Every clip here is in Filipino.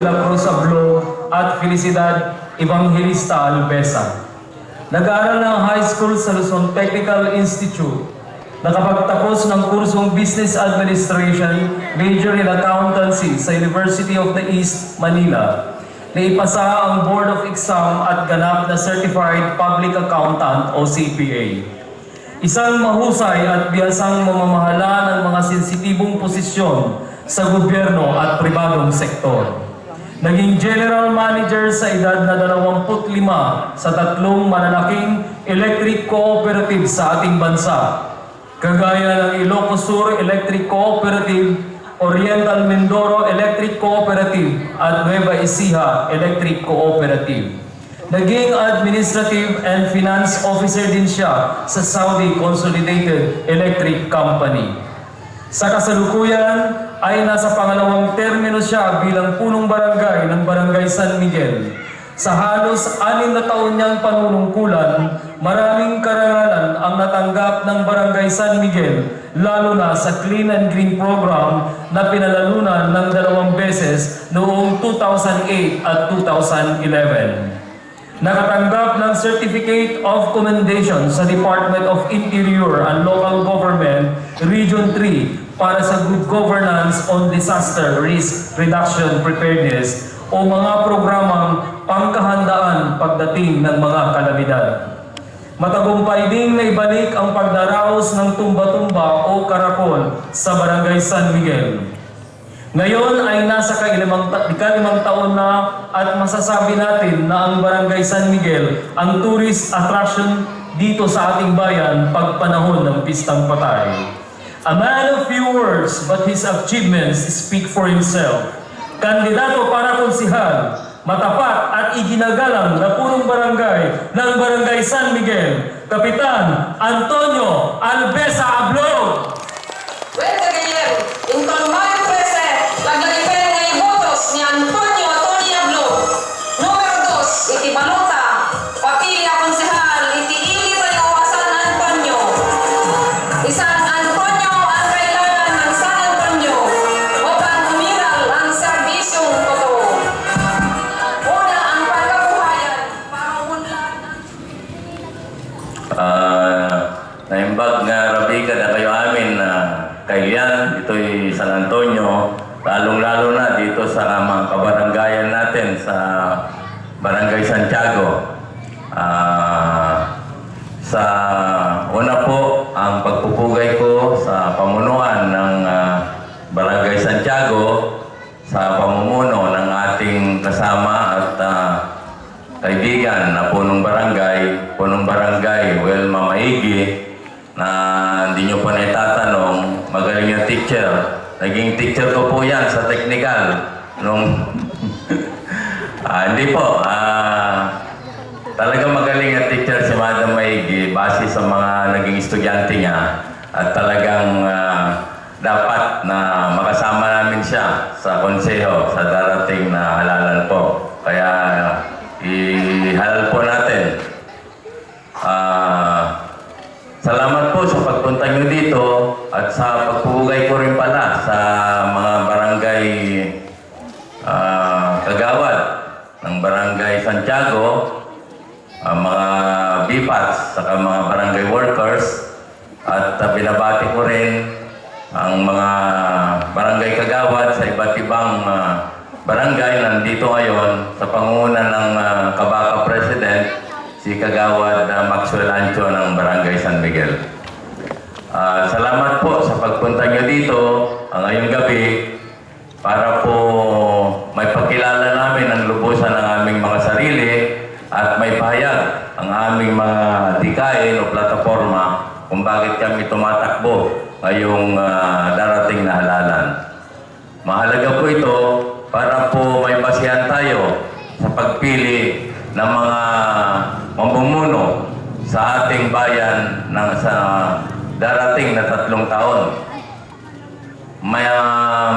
La Cruz Ablo at Felicidad Evangelista Albesa. Nag-aaral ng high school sa Luzon Technical Institute. Nakapagtapos ng kursong Business Administration, major in Accountancy sa University of the East, Manila. Naipasa ang Board of Exam at ganap na Certified Public Accountant o CPA. Isang mahusay at bihasang mamamahala ng mga sensitibong posisyon sa gobyerno at pribadong sektor. Naging General Manager sa edad na 25 sa tatlong malalaking electric cooperative sa ating bansa, kagaya ng Ilocos Sur Electric Cooperative, Oriental Mindoro Electric Cooperative at Nueva Ecija Electric Cooperative. Naging Administrative and Finance Officer din siya sa Saudi Consolidated Electric Company. Sa kasalukuyan ay nasa pangalawang termino siya bilang punong barangay ng Barangay San Miguel. Sa halos 6 na taon niyang panunungkulan, maraming karangalan ang natanggap ng Barangay San Miguel, lalo na sa Clean and Green Program na pinalalunan ng 2 beses noong 2008 at 2011. Nakatanggap ng Certificate of Commendation sa Department of Interior and Local Government, Region 3, para sa Good Governance on Disaster Risk Reduction Preparedness o mga programang pangkahandaan pagdating ng mga kalamidad. Matagumpay ding naibalik ang pagdaraos ng tumba-tumba o karakol sa Barangay San Miguel. Ngayon ay nasa ikalimang taon na at masasabi natin na ang Barangay San Miguel ang tourist attraction dito sa ating bayan pag panahon ng Pistang Patay. A man of few words but his achievements speak for himself. Kandidato para konsihal, matapat at iginagalang na punong barangay ng Barangay San Miguel, Kapitan Antonio Albesa Ablog. Well, kagayan, informal present, laglalipen ng ibotos ni Antonio Ablog. Numero 2, iti Balota, papili a konsehal, iti ili tayo San Antonio. Isan Antonio ang kailangan ng San Antonio, upang umiral ang serbisyong toto. Una ang pagkabuhayan, pangunlan Naimbag nga rabika na kayo amin na kailan, ito'y San Antonio, lalong-lalo na dito sa mga kabaranggayan natin sa Barangay Santiago. Sa una po, ang pagpupugay ko sa pamunuan ng Barangay Santiago, sa pamumuno ng ating kasama at kaibigan na punong barangay Wilma Maigi, na hindi nyo pa naitatanong, magaling yung teacher. Naging teacher ko po yan sa technical. Hindi po. Talaga magaling yung teacher si Madam Maigi base sa mga naging estudyante niya. At talagang dapat na makasama namin siya sa konseho sa darating na halalan po. Kaya ihalal po natin. Salamat po sa pagpunta nyo dito at sa pagpupugay ko rin pala sa mga barangay kagawad ng Barangay Santiago, mga BPATs, saka mga barangay workers, at binabati ko rin ang mga barangay kagawad sa iba't ibang barangay nandito ngayon sa pangunguna ng Kabaka President, si Kagawad Maxwell Ancho ng Barangay San Miguel. Salamat po sa pagpunta nyo dito ngayong gabi para po may pakilala namin ang lubusan ng aming mga sarili at may pahayag ang aming mga dikain o plataforma kung bakit kami tumatakbo ngayong darating na halalan. Mahalaga po ito para po may basihan tayo sa pagpili ng mga mamumuno sa ating bayan sa darating na 3 taon.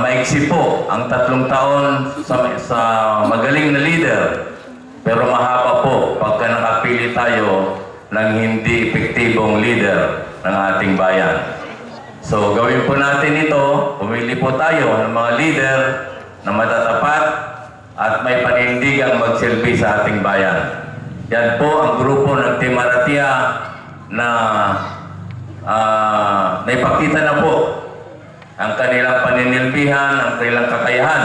Maiksi po ang 3 taon sa magaling na leader, pero mahaba po pagka nakapili tayo ng hindi epektibong leader ng ating bayan. So gawin po natin ito, pumili po tayo ng mga leader na matatapat, at may panindigang magsilbi sa ating bayan. Yan po ang grupo ng Team Aratia na naipakita na po ang kanilang paninilbihan, ang kanilang kakayahan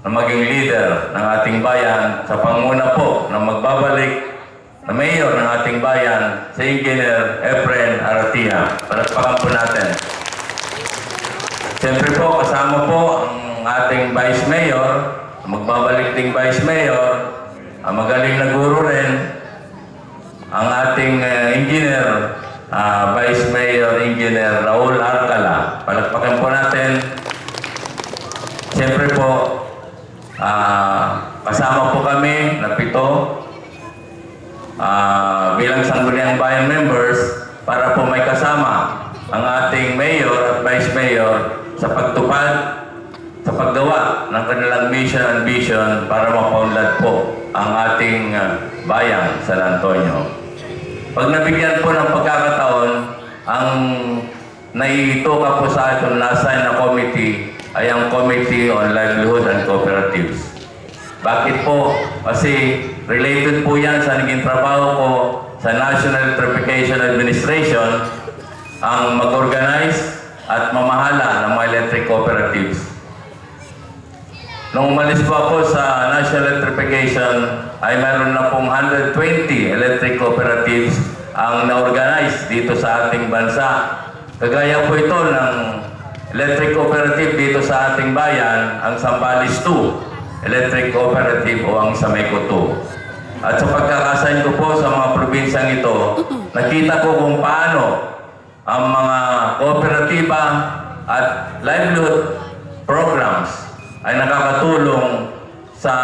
na maging leader ng ating bayan sa panguna po na magbabalik na mayor ng ating bayan, si Engineer Efren Aratia. Palakpakan po natin. Siyempre po, kasama po ang ating Vice Mayor, magbabalik ding Vice Mayor, ang magaling na guro rin, ang ating Engineer, Vice Mayor Engineer Raul Arcala. Palakpakan po natin. Siyempre po, kasama po kami na 7 bilang Sangguniang Bayan members para po may kasama ang ating Mayor at Vice Mayor sa pagtupad, sa paggawa ng kanilang mission and vision para mapaunlad po ang ating bayan, San Antonio. Pag nabigyan po ng pagkakataon, ang naituka po sa atin na-assign na committee ay ang Committee on Livelihood and Cooperatives. Bakit po? Kasi related po yan sa naging trabaho ko sa National Electrification Administration ang mag-organize at mamahala ng mga electric cooperatives. Nung umalis po ako sa National Electrification, ay meron na pong 120 electric cooperatives ang na-organize dito sa ating bansa. Kagaya po ito ng electric cooperative dito sa ating bayan, ang Zambales 2 Electric Cooperative o ang Sameco 2. At sa pagkakasayin ko po sa mga probinsyang ito, nakita ko kung paano ang mga kooperatiba at livelihood programs ay nakakatulong sa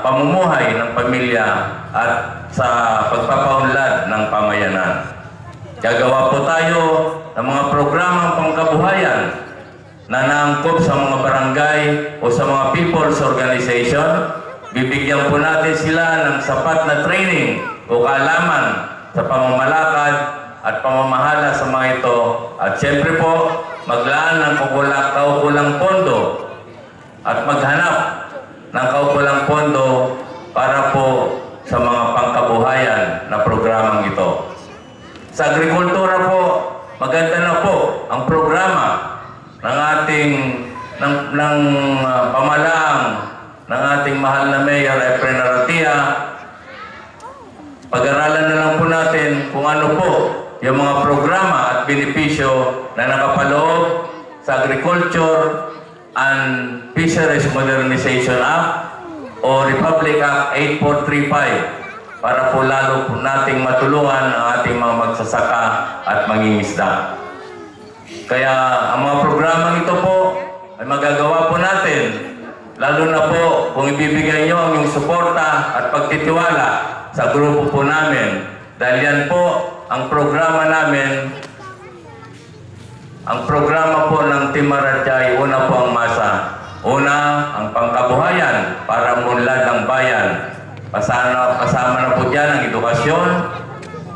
pamumuhay ng pamilya at sa pagpapaunlad ng pamayanan. Gagawa po tayo ng mga programang pangkabuhayan na naangkop sa mga barangay o sa mga people's organization. Bibigyan po natin sila ng sapat na training o kaalaman sa pamamalakad at pamamahala sa mga ito. At siyempre po, maglaan ng kaukulang pondo at maghanap ng kaukulang pondo para po sa mga pangkabuhayan na programang ito. Sa agrikultura po, maganda na po ang programa ng ating pamalang ng ating mahal na Mayor Efren Aratia. Pag-aralan na lang po natin kung ano po yung mga programa at benepisyo na nakapaloob sa Agriculture and Fisheries Modernization Act o Republic Act 8435 para po lalo po nating matulungan ang ating mga magsasaka at mangingisda. Kaya ang mga programang ito po ay magagawa po natin, lalo na po kung ibibigay nyo ang inyong suporta at pagtitiwala sa grupo po namin. Dahil yan po ang programa namin, ang programa po ng Team Aratia ay una po ang masa. Una, ang pangkabuhayan para munlad ang bayan. Kasama na po dyan ang edukasyon,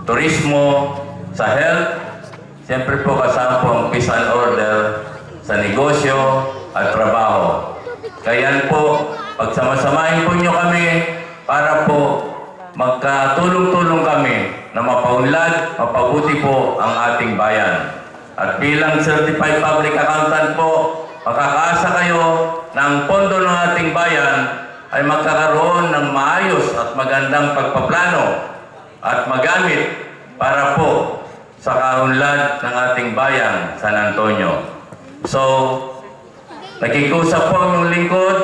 turismo, sa health. Siyempre po kasama po ang peace and order sa negosyo at trabaho. Kaya po, pagsamasamahin po nyo kami para po magkatulong-tulong kami na mapaunlad, mapabuti po ang ating bayan. At bilang Certified Public Accountant po, makakaasa kayo na ang pondo ng ating bayan ay magkakaroon ng maayos at magandang pagpaplano at magamit para po sa kaunlad ng ating bayan, San Antonio. So, nakikusap po ang inyong lingkod,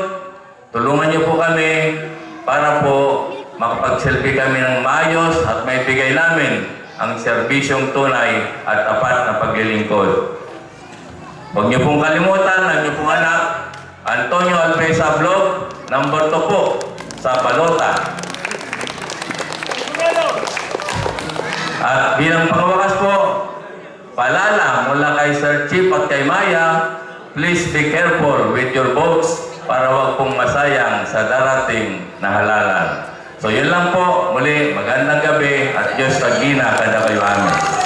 tulungan niyo po kami para po makapagsilbi kami ng maayos at may bigay namin ang serbisyong tunay at tapat na paglilingkod. Huwag niyo pong kalimutan ang inyong pong anak, Antonio Alpesa Blog, number 2 po sa Balota. At bilang pangwakas po, paalala mula kay Sir Chief at kay Maya, please be careful with your boats para wag pong masayang sa darating na halalan. So yun lang po, muli magandang gabi at Diyos kagina kada kayo amin.